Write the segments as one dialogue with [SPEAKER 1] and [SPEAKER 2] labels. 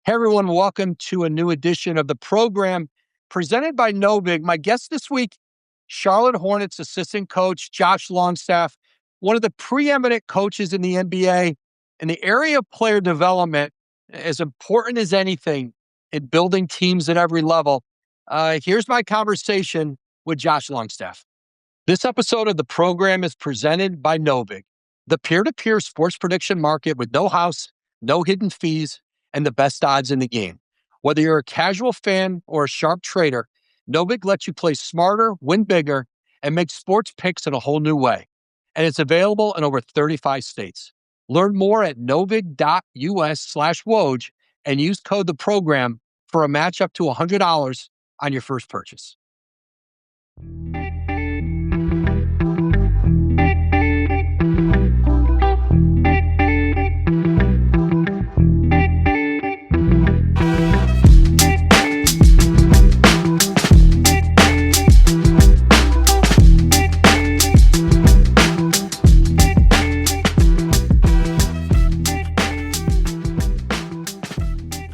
[SPEAKER 1] Hey everyone, welcome to a new edition of the program presented by Novig. My guest this week, Charlotte Hornets assistant coach Josh Longstaff, one of the preeminent coaches in the NBA in the area of player development, as important as anything in building teams at every level. Here's my conversation with Josh Longstaff. This episode of the program is presented by Novig, the peer-to-peer sports prediction market with no house, no hidden fees, and the best odds in the game. Whether you're a casual fan or a sharp trader, Novig lets you play smarter, win bigger, and make sports picks in a whole new way. And it's available in over 35 states. Learn more at novig.us/Woj and use code the program for a match up to $100 on your first purchase.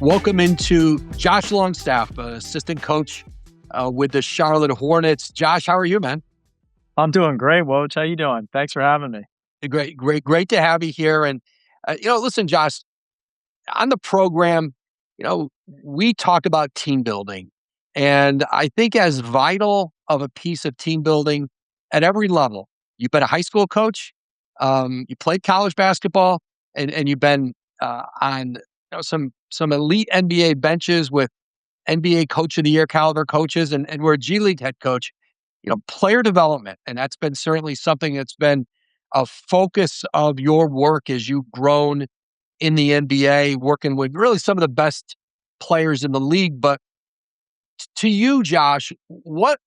[SPEAKER 1] Welcome into Josh Longstaff, assistant coach with the Charlotte Hornets. Josh, how are you, man?
[SPEAKER 2] I'm doing great, Woj. How you doing? Thanks for having me.
[SPEAKER 1] Great to have you here. And, listen, Josh, on the program, we talk about team building. And I think as vital of a piece of team building at every level, you've been a high school coach, you played college basketball, and you've been on some elite NBA benches with NBA Coach of the Year caliber coaches, and we're a G League head coach. Player development, and that's been certainly something that's been a focus of your work as you've grown in the NBA, working with really some of the best players in the league. But to you, Josh, what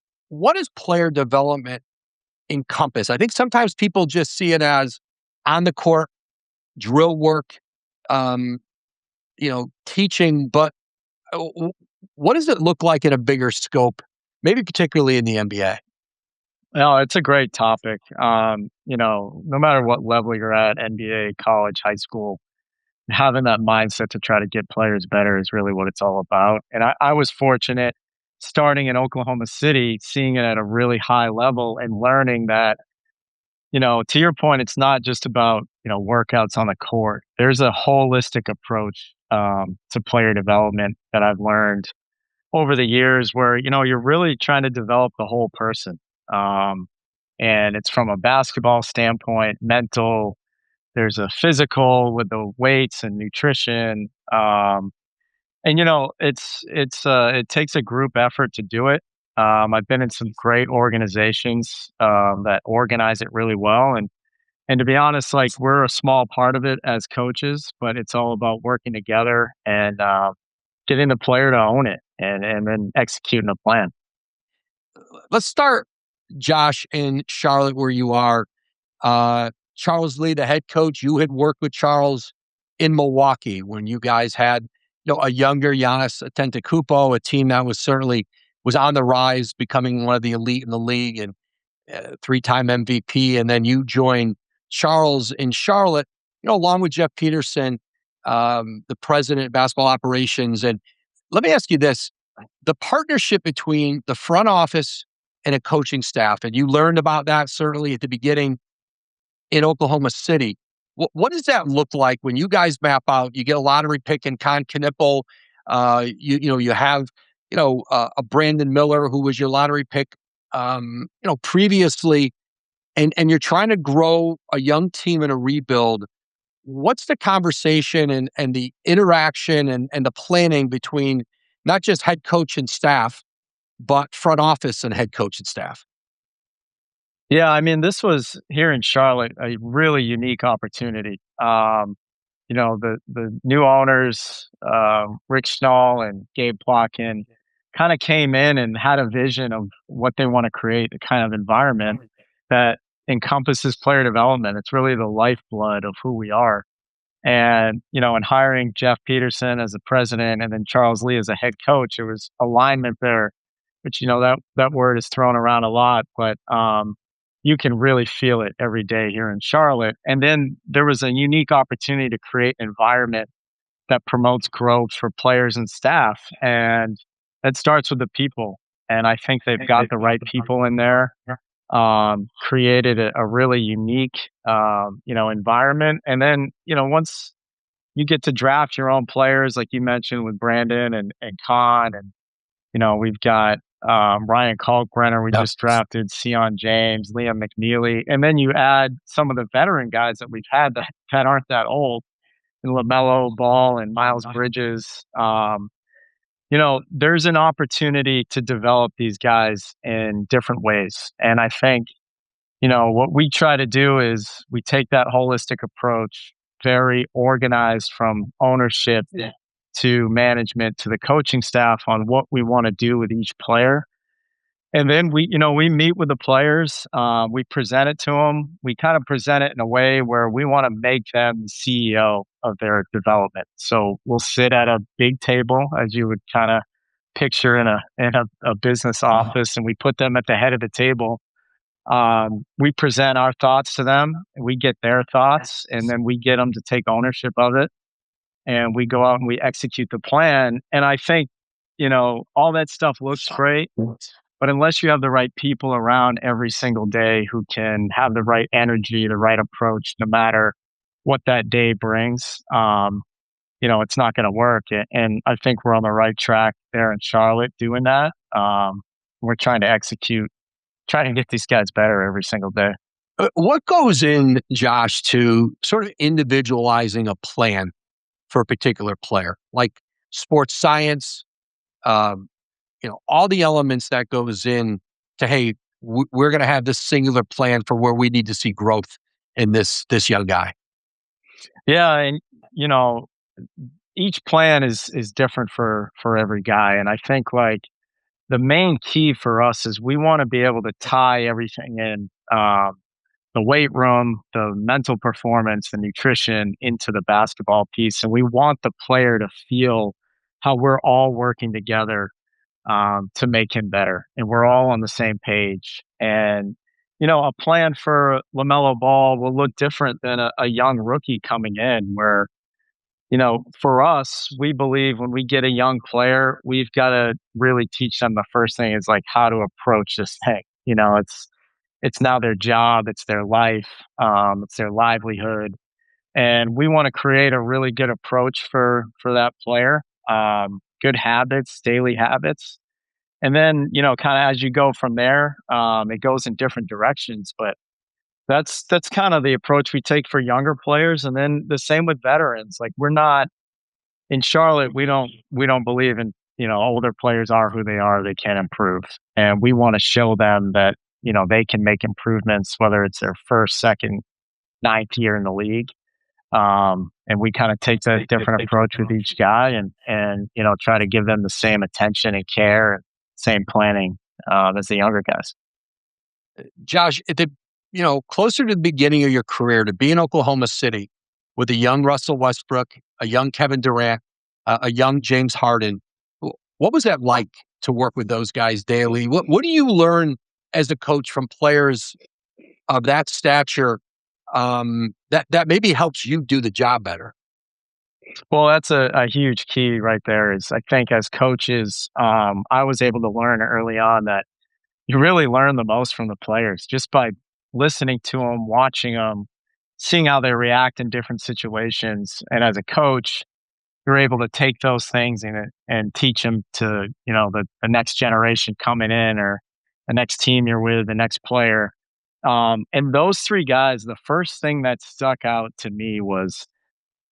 [SPEAKER 1] does player development encompass? I think sometimes people just see it as on the court drill work, teaching, but what does it look like in a bigger scope, maybe particularly in the NBA?
[SPEAKER 2] No, it's a great topic. No matter what level you're at, NBA, college, high school, having that mindset to try to get players better is really what it's all about. And I was fortunate starting in Oklahoma City, seeing it at a really high level and learning that, to your point, it's not just about, workouts on the court. There's a holistic approach to player development that I've learned over the years where, you're really trying to develop the whole person. And it's from a basketball standpoint, mental, there's a physical with the weights and nutrition. It takes a group effort to do it. I've been in some great organizations that organize it really well. And to be honest, like we're a small part of it as coaches, but it's all about working together and getting the player to own it and then executing a plan.
[SPEAKER 1] Let's start, Josh, in Charlotte, where you are. Charles Lee, the head coach, you had worked with Charles in Milwaukee when you guys had a younger Giannis Antetokounmpo, a team that was on the rise, becoming one of the elite in the league and three-time MVP. And then you joined Charles in Charlotte, along with Jeff Peterson, the president of basketball operations. And let me ask you this, the partnership between the front office and a coaching staff, and you learned about that certainly at the beginning in Oklahoma City. What does that look like when you guys map out? You get a lottery pick in Con Knipple. You have a Brandon Miller who was your lottery pick previously, and you're trying to grow a young team in a rebuild. What's the conversation and the interaction and the planning between not just head coach and staff, but front office and head coach and staff?
[SPEAKER 2] Yeah, I mean, this was here in Charlotte, a really unique opportunity. The new owners, Rick Schnall and Gabe Plotkin, kind of came in and had a vision of what they want to create, a kind of environment that encompasses player development. It's really the lifeblood of who we are. And, in hiring Jeff Peterson as the president and then Charles Lee as a head coach, it was alignment there, which, that word is thrown around a lot, but you can really feel it every day here in Charlotte. And then there was a unique opportunity to create an environment that promotes growth for players and staff. And it starts with the people. And I think they've got the right people in there, created a really unique, environment. And then, once you get to draft your own players, like you mentioned with Brandon and Khan, and, we've got Ryan Kalkbrenner, we
[SPEAKER 1] Yep.
[SPEAKER 2] just drafted Sion James, Liam McNeely. And then you add some of the veteran guys that we've had that aren't that old, and LaMelo Ball and Miles Bridges. There's an opportunity to develop these guys in different ways. And I think, what we try to do is we take that holistic approach, very organized from ownership to management to the coaching staff on what we want to do with each player. And then we meet with the players. We present it to them. We kind of present it in a way where we want to make them the CEO of their development. So we'll sit at a big table, as you would kind of picture in a business office, and we put them at the head of the table. We present our thoughts to them. We get their thoughts, and then we get them to take ownership of it. And we go out and we execute the plan. And I think, all that stuff looks great. But unless you have the right people around every single day who can have the right energy, the right approach, no matter what that day brings, it's not going to work. And I think we're on the right track there in Charlotte doing that. We're trying to execute, trying to get these guys better every single day.
[SPEAKER 1] What goes in, Josh, to sort of individualizing a plan for a particular player, like sports science, all the elements that goes in to, hey, we're going to have this singular plan for where we need to see growth in this young guy.
[SPEAKER 2] Yeah, and each plan is different for every guy, and I think like the main key for us is we want to be able to tie everything in, the weight room, the mental performance, the nutrition into the basketball piece, and we want the player to feel how we're all working together to make him better, and we're all on the same page. And a plan for LaMelo Ball will look different than a young rookie coming in. Where for us, we believe when we get a young player, we've got to really teach them. The first thing is like how to approach this thing. It's now their job, it's their life, it's their livelihood, and we want to create a really good approach for that player. Good habits, daily habits. And then, kind of as you go from there, it goes in different directions. But that's kind of the approach we take for younger players. And then the same with veterans. Like we're not in Charlotte, we don't believe in, older players are who they are, they can improve. And we want to show them that, they can make improvements, whether it's their first, second, ninth year in the league. And we kind of take a different approach with each guy and try to give them the same attention and care and same planning as the younger guys.
[SPEAKER 1] Josh, closer to the beginning of your career, to be in Oklahoma City with a young Russell Westbrook, a young Kevin Durant, a young James Harden, what was that like to work with those guys daily? What do you learn as a coach from players of that stature that maybe helps you do the job better?
[SPEAKER 2] Well, that's a huge key right there. Is I think as coaches, I was able to learn early on that you really learn the most from the players just by listening to them, watching them, seeing how they react in different situations. And as a coach, you're able to take those things and teach them to, the next generation coming in, or the next team you're with, the next player. And those three guys, the first thing that stuck out to me was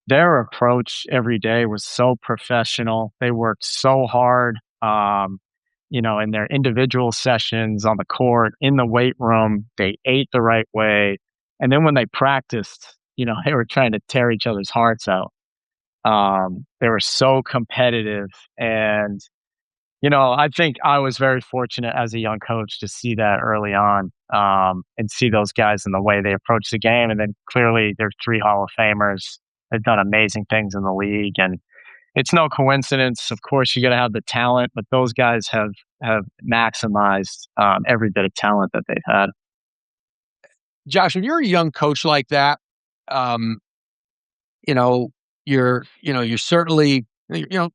[SPEAKER 2] their approach every day was so professional. They worked so hard, in their individual sessions on the court, in the weight room. They ate the right way. And then when they practiced, they were trying to tear each other's hearts out. They were so competitive. And, I think I was very fortunate as a young coach to see that early on, and see those guys in the way they approach the game. And then clearly they're three Hall of Famers. They've done amazing things in the league. And it's no coincidence. Of course, you got to have the talent, but those guys have maximized every bit of talent that they've had.
[SPEAKER 1] Josh, when you're a young coach like that, um, you're certainly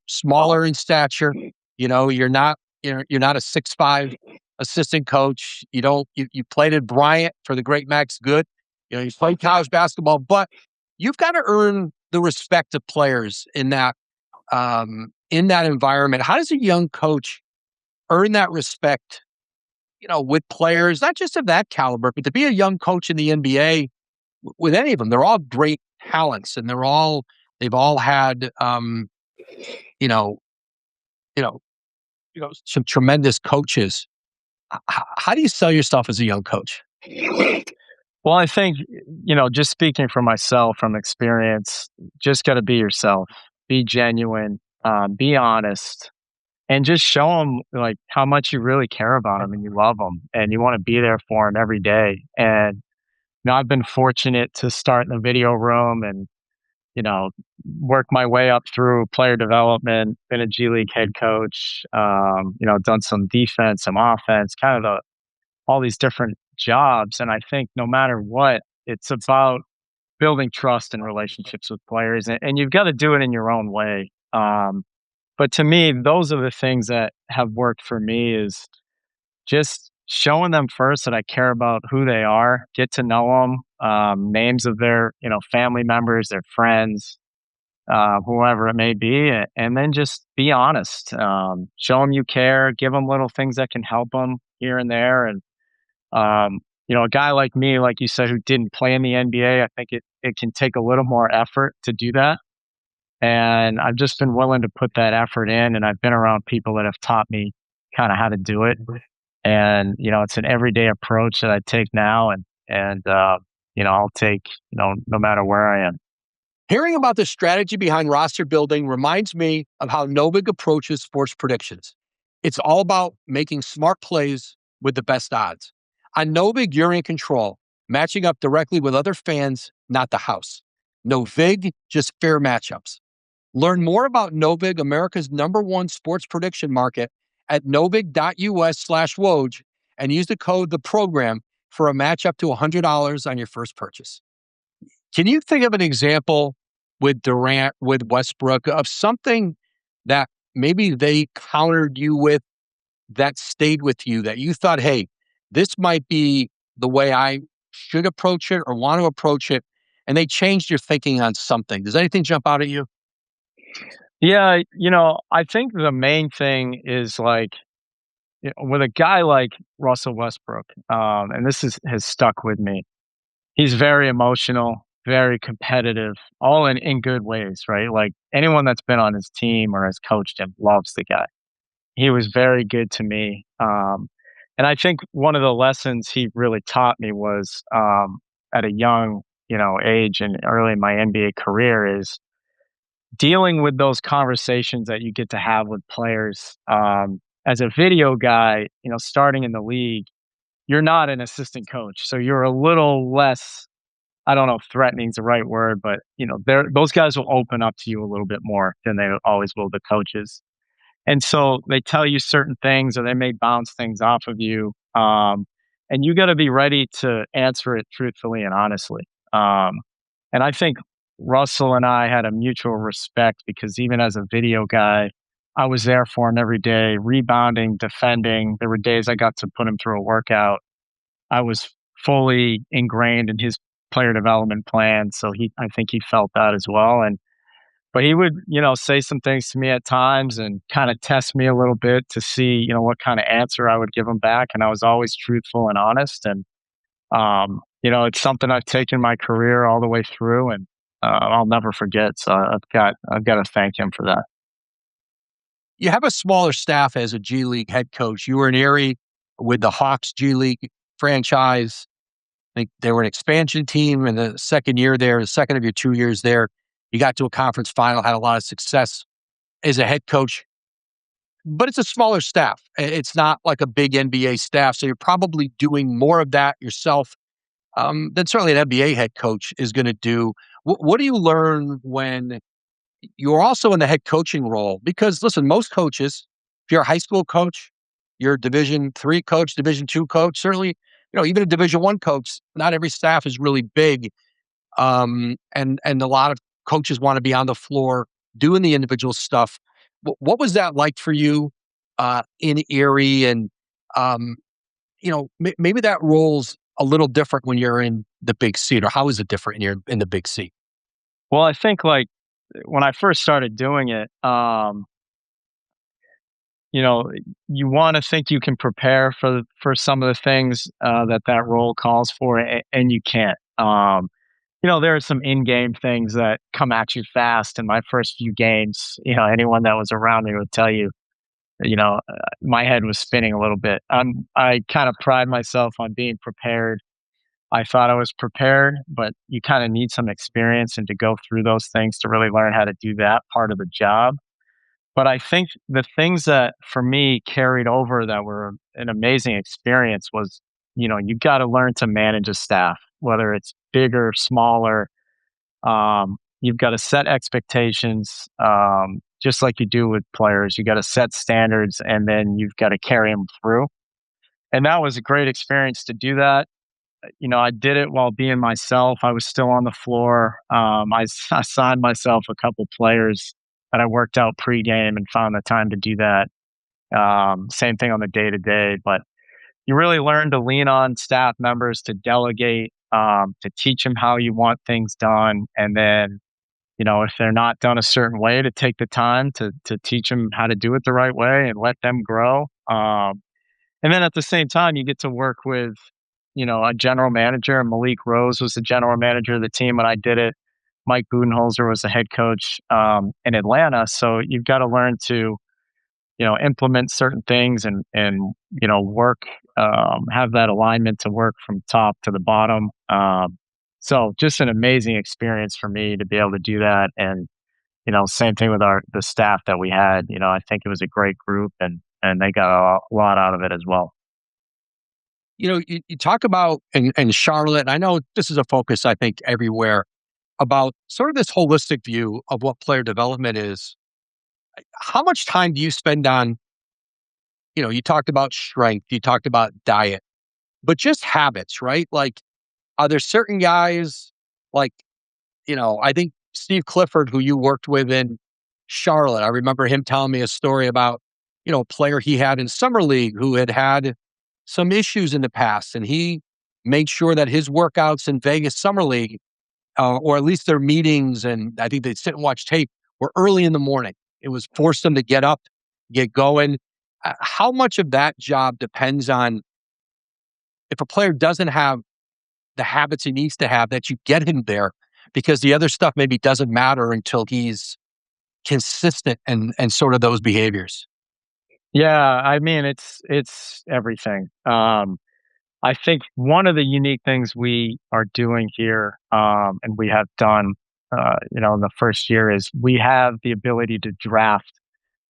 [SPEAKER 1] smaller in stature. You're not a 6'5" assistant coach. You played at Bryant for the great Max Good. You played college basketball, but you've got to earn the respect of players in that environment. How does a young coach earn that respect, with players, not just of that caliber, but to be a young coach in the NBA with any of them? They're all great talents, and they've all had, you know, you know, some tremendous coaches. How do you sell yourself as a young coach?
[SPEAKER 2] Well, I think, just speaking for myself from experience, just got to be yourself, be genuine, be honest, and just show them like how much you really care about them and you love them and you want to be there for them every day. And I've been fortunate to start in the video room and you know work my way up through player development. Been a G League head coach, done some defense, some offense, kind of all these different jobs. And I think no matter what, it's about building trust and relationships with players, and you've got to do it in your own way. But to me, those are the things that have worked for me is just showing them first that I care about who they are, get to know them, names of their, family members, their friends, whoever it may be, and then just be honest. Show them you care, give them little things that can help them here and there. And, a guy like me, like you said, who didn't play in the NBA, I think it can take a little more effort to do that. And I've just been willing to put that effort in, and I've been around people that have taught me kind of how to do it. And, it's an everyday approach that I take now and I'll take, no matter where I am.
[SPEAKER 1] Hearing about the strategy behind roster building reminds me of how Novig approaches sports predictions. It's all about making smart plays with the best odds. On Novig, you're in control, matching up directly with other fans, not the house. No VIG, just fair matchups. Learn more about Novig, America's #1 sports prediction market, at novig.us/Woj, and use the code The Program for a match up to $100 on your first purchase. Can you think of an example with Durant, with Westbrook, of something that maybe they countered you with that stayed with you, that you thought, hey, this might be the way I should approach it or want to approach it, and they changed your thinking on something? Does anything jump out at you?
[SPEAKER 2] Yeah, I think the main thing is like with a guy like Russell Westbrook, and has stuck with me. He's very emotional, very competitive, all in good ways, right? Like anyone that's been on his team or has coached him loves the guy. He was very good to me. And I think one of the lessons he really taught me was at a young, age and early in my NBA career is dealing with those conversations that you get to have with players. As a video guy, starting in the league, you're not an assistant coach. So you're a little less, I don't know if threatening is the right word, but those guys will open up to you a little bit more than they always will the coaches. And so they tell you certain things or they may bounce things off of you. And you got to be ready to answer it truthfully and honestly. And I think Russell and I had a mutual respect because even as a video guy, I was there for him every day, rebounding, defending. There were days I got to put him through a workout. I was fully ingrained in his player development plan. So I think he felt that as well. But he would, say some things to me at times and kind of test me a little bit to see, what kind of answer I would give him back. And I was always truthful and honest. And, it's something I've taken my career all the way through and I'll never forget. So I've got to thank him for that.
[SPEAKER 1] You have a smaller staff as a G League head coach. You were in Erie with the Hawks G League franchise. I think they were an expansion team in the second year there, the second of your 2 years there. You got to a conference final, had a lot of success as a head coach, but it's a smaller staff. It's not like a big NBA staff. So you're probably doing more of that yourself than certainly an NBA head coach is going to do. What do you learn when you're also in the head coaching role? Because listen, most coaches, if you're a high school coach, you're a Division III coach, Division II coach, certainly, even a Division I coach, not every staff is really big. And a lot of coaches want to be on the floor doing the individual stuff. What was that like for you in Erie? And um, maybe that role's a little different when you're in the big seat, or how is it different when you're in the big seat?
[SPEAKER 2] Well, I think like when I first started doing it, you know, you want to think you can prepare for some of the things that role calls for, and you can't. There are some in-game things that come at you fast. In my first few games, anyone that was around me would tell you, my head was spinning a little bit. I kind of pride myself on being prepared. I thought I was prepared, but you kind of need some experience and to go through those things to really learn how to do that part of the job. But I think the things that for me carried over that were an amazing experience was, you got to learn to manage a staff, whether it's bigger, smaller. You've got to set expectations, just like you do with players. You got to set standards, and then you've got to carry them through. And that was a great experience to do that. I did it while being myself. I was still on the floor. I signed myself a couple players that I worked out pregame and found the time to do that. Same thing on the day to day, but you really learn to lean on staff members to delegate, to teach them how you want things done, and then if they're not done a certain way, to take the time to teach them how to do it the right way and let them grow. And then at the same time, you get to work with a general manager. Malik Rose was the general manager of the team when I did it. Mike Budenholzer was the head coach in Atlanta. So you've got to learn to, implement certain things and work, have that alignment to work from top to the bottom. So just an amazing experience for me to be able to do that. And, same thing with the staff that we had. I think it was a great group and they got a lot out of it as well.
[SPEAKER 1] You talk about in Charlotte, and I know this is a focus, I think, everywhere, about sort of this holistic view of what player development is. How much time do you spend on, you talked about strength, you talked about diet, but just habits, right? Like, are there certain guys like, I think Steve Clifford, who you worked with in Charlotte, I remember him telling me a story about, a player he had in summer league who had some issues in the past, and he made sure that his workouts in Vegas summer league, or at least their meetings, and I think they'd sit and watch tape, were early in the morning. It was forced them to get up, get going. How much of that job depends on, if a player doesn't have the habits he needs to have, that you get him there, because the other stuff maybe doesn't matter until he's consistent and sort of those behaviors.
[SPEAKER 2] Yeah, I mean it's everything. I think one of the unique things we are doing here, and we have done, in the first year, is we have the ability to draft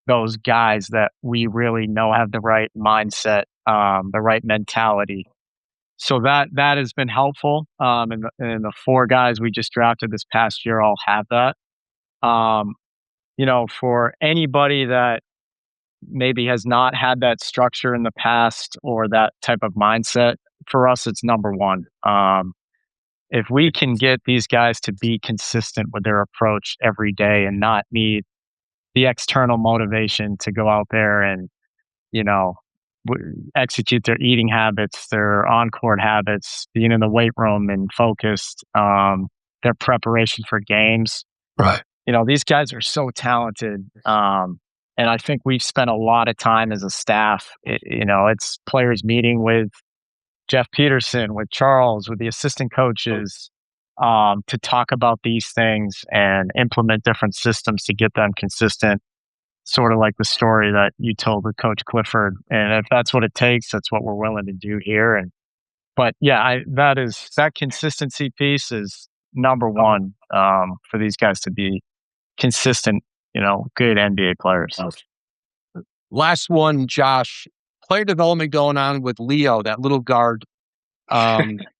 [SPEAKER 2] those guys that we really know have the right mindset, the right mentality. So that has been helpful. And the four guys we just drafted this past year all have that. Um, for anybody that maybe has not had that structure in the past or that type of mindset, for us, it's number one. If we can get these guys to be consistent with their approach every day and not need the external motivation to go out there and, you know, execute their eating habits, their on-court habits, being in the weight room and focused, their preparation for games.
[SPEAKER 1] Right.
[SPEAKER 2] These guys are so talented. And I think we've spent a lot of time as a staff. It's players meeting with Jeff Peterson, with Charles, with the assistant coaches, to talk about these things and implement different systems to get them consistent. Sort of like the story that you told with Coach Clifford. And if that's what it takes, that's what we're willing to do here. But yeah, that consistency piece is number one, for these guys to be consistent, good NBA players.
[SPEAKER 1] Last one, Josh. Player development going on with Leo, that little guard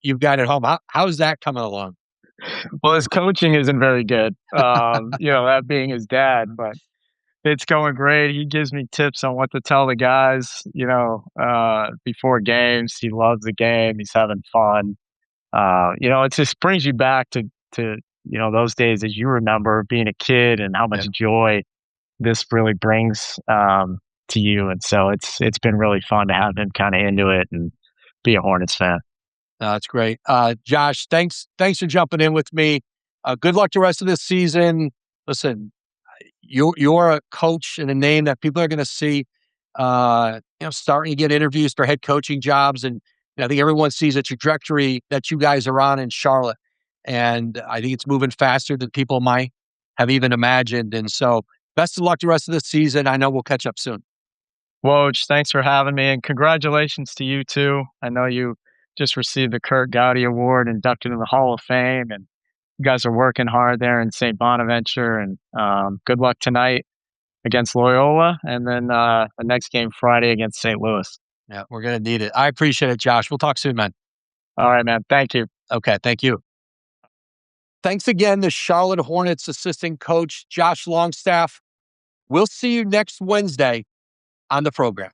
[SPEAKER 1] you've got at home. How's that coming along?
[SPEAKER 2] Well, his coaching isn't very good. That being his dad, but it's going great. He gives me tips on what to tell the guys, before games. He loves the game. He's having fun. It just brings you back to those days as you remember being a kid and how much
[SPEAKER 1] Yeah.
[SPEAKER 2] joy this really brings to you. And so it's been really fun to have him kind of into it and be a Hornets fan.
[SPEAKER 1] That's great. Josh, thanks for jumping in with me. Good luck the rest of this season. Listen, you're a coach and a name that people are going to see. Starting to get interviews for head coaching jobs, and I think everyone sees a trajectory that you guys are on in Charlotte, and I think it's moving faster than people might have even imagined. And so, best of luck the rest of the season. I know we'll catch up soon.
[SPEAKER 2] Woj, thanks for having me, and congratulations to you too. I know you just received the Kurt Gowdy Award, inducted in the Hall of Fame, and you guys are working hard there in St. Bonaventure. And good luck tonight against Loyola, and then the next game Friday against St. Louis.
[SPEAKER 1] Yeah, we're gonna need it. I appreciate it, Josh. We'll talk soon, man.
[SPEAKER 2] All right, man. Thank you.
[SPEAKER 1] Okay, thank you. Thanks again to Charlotte Hornets assistant coach Josh Longstaff. We'll see you next Wednesday on the program.